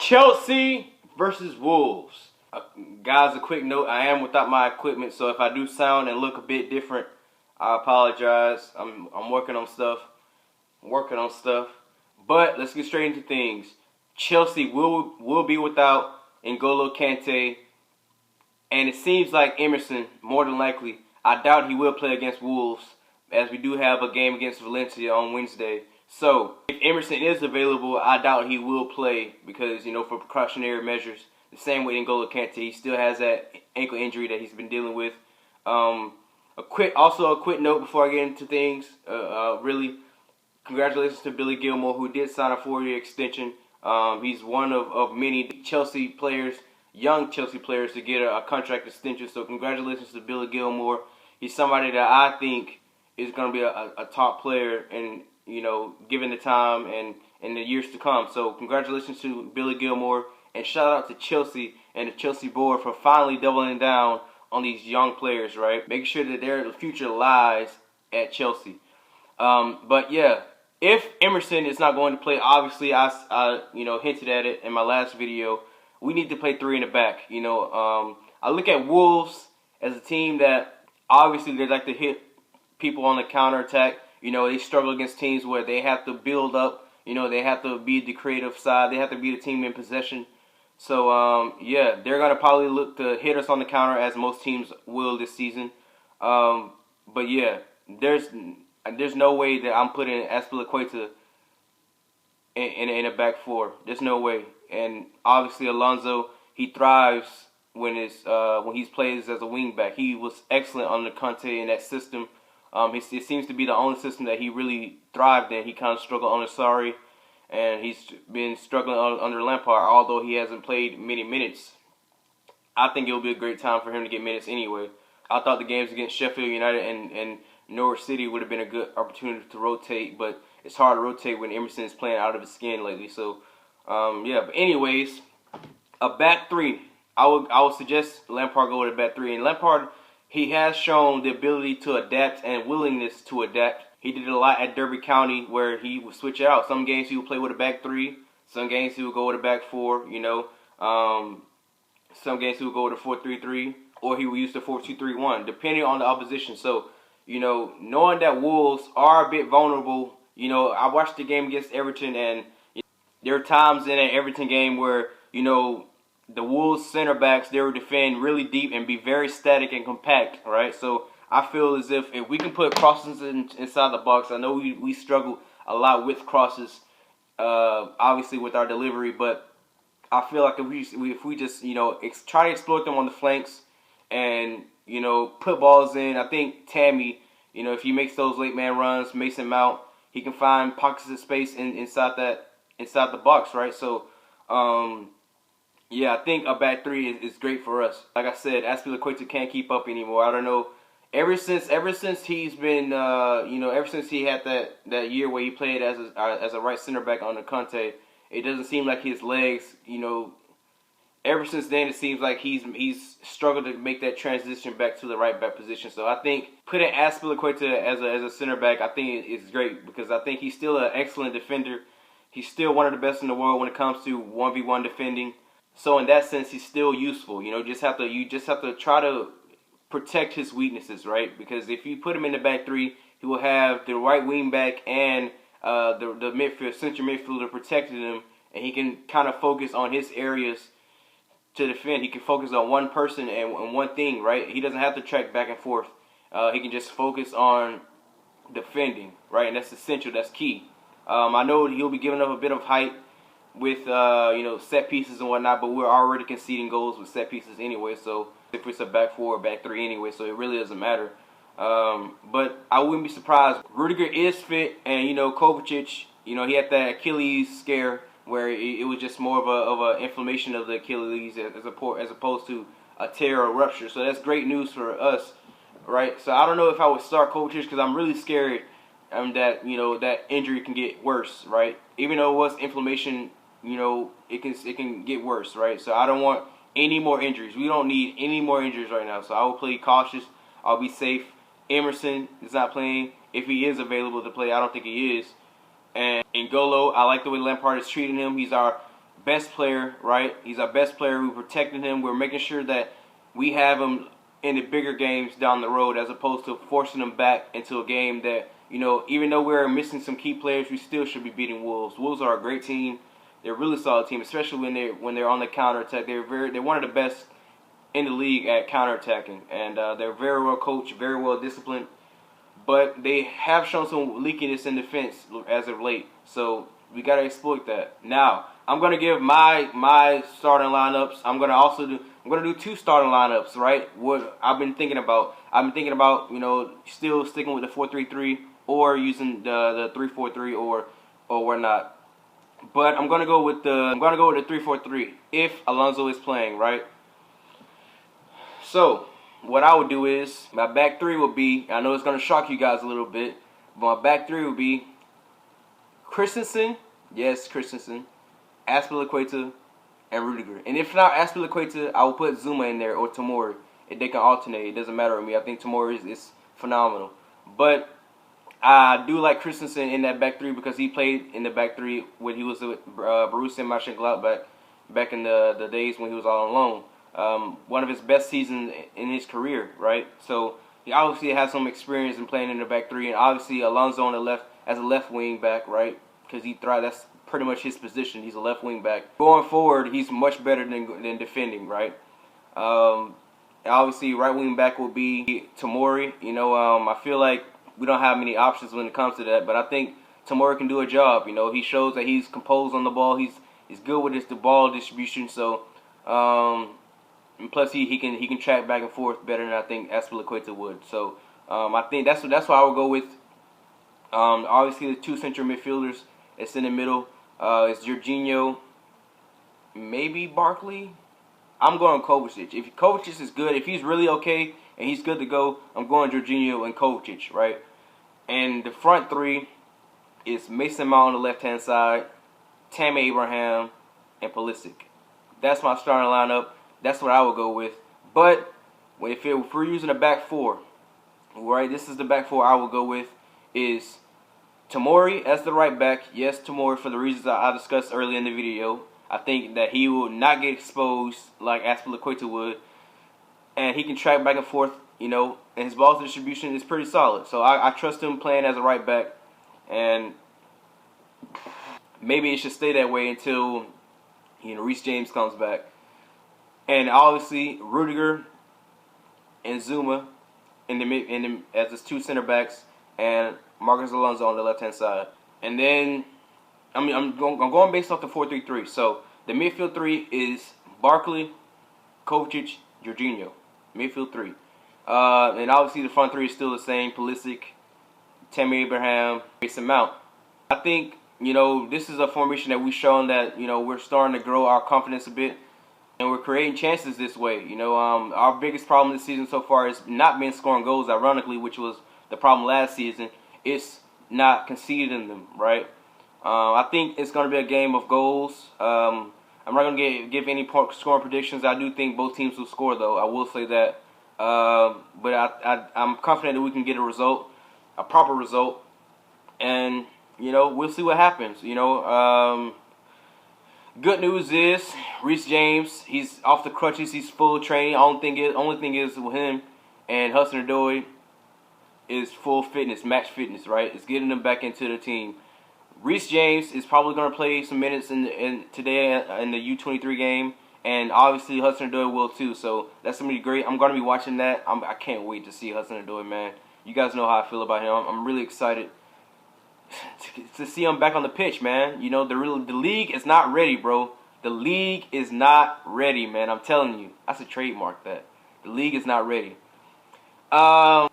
Chelsea versus Wolves. Guys, a quick note, I am without my equipment, so if I do sound and look a bit different, I apologize. I'm working on stuff. But let's get straight into things. Chelsea will be without N'Golo Kante, and it seems like Emerson, more than likely, I doubt he will play against Wolves, as we do have a game against Valencia on Wednesday. So, if Emerson is available, I doubt he will play because, for precautionary measures. The same with N'Golo Kante. He still has that ankle injury that he's been dealing with. A quick note before I get into things. Really, congratulations to Billy Gilmour, who did sign a 4-year extension. He's one of many Chelsea players, young Chelsea players, to get a contract extension. So congratulations to Billy Gilmour. He's somebody that I think is going to be a top player, and given the time and in the years to come. So congratulations to Billy Gilmour, and shout out to Chelsea and the Chelsea board for finally doubling down on these young players, right? Making sure that their future lies at Chelsea. But yeah, if Emerson is not going to play, obviously I hinted at it in my last video. We need to play 3 in the back. I look at Wolves as a team that obviously they like to hit people on the counterattack. They struggle against teams where they have to build up. They have to be the creative side. They have to be the team in possession. So, yeah, they're going to probably look to hit us on the counter, as most teams will this season. But, yeah, there's no way that I'm putting Azpilicueta in a back 4. There's no way. And, obviously, Alonso, he thrives when he plays as a wingback. He was excellent on the Kante in that system. It seems to be the only system that he really thrived in. He kind of struggled on Sarri, and he's been struggling under Lampard, although he hasn't played many minutes. I think it'll be a great time for him to get minutes anyway. I thought the games against Sheffield United and Norwich City would have been a good opportunity to rotate, but it's hard to rotate when Emerson is playing out of his skin lately. So, yeah. But anyways, a back 3. I would suggest Lampard go with a back 3. And Lampard, he has shown the ability to adapt and willingness to adapt. He did it a lot at Derby County, where he would switch it out. Some games he would play with a back 3. Some games he would go with a back 4. Some games he would go with a 4-3-3, or he would use the 4-2-3-1, depending on the opposition. So, knowing that Wolves are a bit vulnerable, I watched the game against Everton, and there are times in an Everton game where, the Wolves center backs, they would defend really deep and be very static and compact, right? So I feel as if we can put crosses inside the box. I know we struggle a lot with crosses, obviously with our delivery, but I feel like if we just try to exploit them on the flanks and put balls in, I think Tammy, if he makes those late man runs, Mason Mount, he can find pockets of space inside the box, right? So yeah, I think a back 3 is great for us. Like I said, Azpilicueta can't keep up anymore. I don't know. Ever since he's been, ever since he had that year where he played as a right center back on the Kante, it doesn't seem like his legs, ever since then it seems like he's struggled to make that transition back to the right back position. So I think putting Azpilicueta as a center back, I think is great, because I think he's still an excellent defender. He's still one of the best in the world when it comes to 1v1 defending. So in that sense, he's still useful. You just have to try to protect his weaknesses, right? Because if you put him in the back 3, he will have the right wing back and the central midfielder protecting him, and he can kind of focus on his areas to defend. He can focus on one person and one thing, right? He doesn't have to track back and forth. He can just focus on defending, right? And that's essential. That's key. I know he'll be giving up a bit of height with set pieces and whatnot, but we're already conceding goals with set pieces anyway, so if it's a back 4 or back 3 anyway, so it really doesn't matter. But I wouldn't be surprised. Rudiger is fit, and Kovacic, he had that Achilles scare where it was just more of a inflammation of the Achilles as opposed to a tear or rupture. So that's great news for us, right? So I don't know if I would start Kovacic, because I'm really scared that that injury can get worse, right? Even though it was inflammation, it can get worse, right? So I don't want any more injuries. We don't need any more injuries right now. So I will play cautious. I'll be safe. Emerson is not playing. If he is available to play, I don't think he is. And N'Golo, I like the way Lampard is treating him. He's our best player, right? He's our best player. We're protecting him. We're making sure that we have him in the bigger games down the road, as opposed to forcing him back into a game that, even though we're missing some key players, we still should be beating Wolves. Wolves are a great team. They're a really solid team, especially when they're on the counterattack. They're one of the best in the league at counterattacking, and they're very well coached, very well disciplined. But they have shown some leakiness in defense as of late, so we gotta exploit that. Now, I'm gonna give my starting lineups. I'm gonna do 2 starting lineups, right? What I've been thinking about, still sticking with the 4-3-3 or using the 3-4-3 or whatnot. But I'm gonna go with the 3-4-3 if Alonso is playing, right? So what I would do is my back 3 would be, I know it's gonna shock you guys a little bit, but my back 3 would be Christensen, yes, Christensen, Azpilicueta, and Rudiger. And if not Azpilicueta, I will put Zuma in there or Tomori. If they can alternate, it doesn't matter to me. I think Tomori is phenomenal. But I do like Christensen in that back 3 because he played in the back 3 when he was with Borussia Mönchengladbach back in the days when he was all on loan. One of his best seasons in his career, right? So he obviously has some experience in playing in the back 3, and obviously Alonso on the left as a left wing back, right? Because he thrives. That's pretty much his position. He's a left wing back. Going forward, he's much better than defending, right? Obviously, right wing back will be Tomori. I feel like we don't have many options when it comes to that, but I think Tomori can do a job. He shows that he's composed on the ball. He's good with the ball distribution. So, and plus he can track back and forth better than I think Azpilicueta would. So, I think that's what I would go with. Obviously, the 2 central midfielders. It's in the middle. It's Jorginho, maybe Barkley. I'm going Kovacic. If Kovacic is good, if he's really okay and he's good to go, I'm going Jorginho and Kovacic, right? And the front 3 is Mason Mount on the left-hand side, Tammy Abraham, and Pulisic. That's my starting lineup. That's what I would go with. But if we're using a back 4, right, this is the back 4 I would go with, is Tomori as the right back. Yes, Tomori, for the reasons I discussed earlier in the video. I think that he will not get exposed like Azpilicueta would. And he can track back and forth, and his ball distribution is pretty solid. So I trust him playing as a right back. And maybe it should stay that way until, Reece James comes back. And obviously, Rudiger and Zuma as his 2 center backs, and Marcos Alonso on the left-hand side. And then, I'm going based off the 4-3-3. So, the midfield 3 is Barkley, Kovacic, Jorginho. Midfield 3. And obviously, the front 3 is still the same. Pulisic, Tammy Abraham, Mason Mount. I think, this is a formation that we've shown that, we're starting to grow our confidence a bit. And we're creating chances this way. Our biggest problem this season so far has not been scoring goals, ironically, which was the problem last season. It's not conceding them, right? I think it's going to be a game of goals. I'm not going to give any scoring predictions. I do think both teams will score, though. I will say that. But I'm confident that we can get a proper result. And, we'll see what happens. Good news is Reece James, he's off the crutches. He's full training. Only thing is with him and Hudson-Odoi is full fitness, match fitness, right? It's getting them back into the team. Reece James is probably going to play some minutes today in the U23 game, and obviously Hudson-Odoi will too. So that's going to be great. I'm going to be watching that. I can't wait to see Hudson-Odoi, man. You guys know how I feel about him. I'm really excited to see him back on the pitch, man. The league is not ready, bro. The league is not ready, man. I'm telling you. I should trademark that. The league is not ready.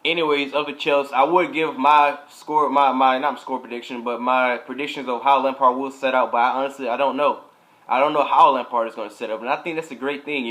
Anyways, of the Chelsea, I would give my score, not score prediction, but my predictions of how Lampard will set out. But I don't know. I don't know how Lampard is going to set up, and I think that's a great thing.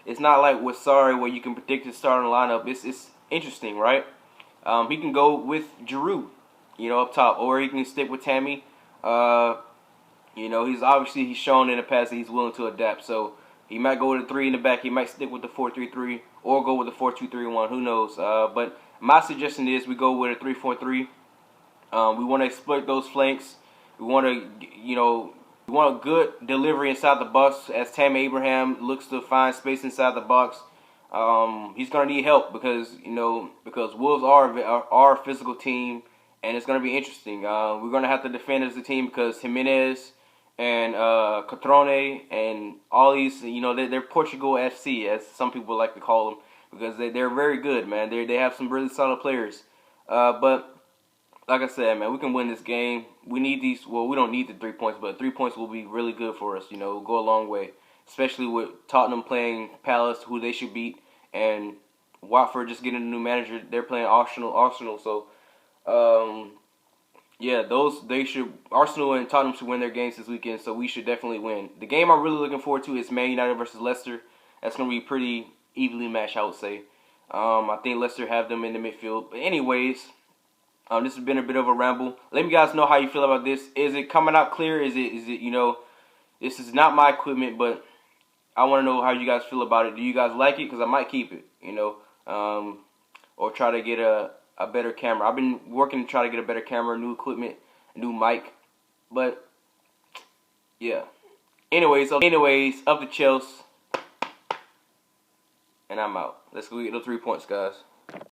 It's not like with Sarri where you can predict his starting lineup. It's interesting, right? He can go with Giroud, up top, or he can stick with Tammy. He's shown in the past that he's willing to adapt. So he might go with a 3 in the back. He might stick with the 4-3-3 or go with the 4-2-3-1. Who knows? But my suggestion is we go with a 3-4-3. We want to exploit those flanks. We want to, We want a good delivery inside the box as Tammy Abraham looks to find space inside the box. He's gonna need help because Wolves are a physical team, and it's gonna be interesting. We're gonna have to defend as a team because Jimenez and Catrone and all these, they're Portugal FC, as some people like to call them, because they're very good, man. They have some really solid players. But like I said, man, we can win this game. We need these. Well, we don't need the 3 points, but 3 points will be really good for us. Go a long way, especially with Tottenham playing Palace, who they should beat, and Watford just getting a new manager. They're playing Arsenal. So, yeah, Arsenal and Tottenham should win their games this weekend. So we should definitely win. The game I'm really looking forward to is Man United versus Leicester. That's gonna be pretty evenly matched, I would say. I think Leicester have them in the midfield. But anyways. This has been a bit of a ramble. Let me guys know how you feel about this. Is it coming out clear? Is it this is not my equipment, but I want to know how you guys feel about it. Do you guys like it? Because I might keep it, or try to get a better camera. I've been working to try to get a better camera, new equipment, new mic, but yeah. Anyways, up to Chelsea, and I'm out. Let's go get the 3 points, guys.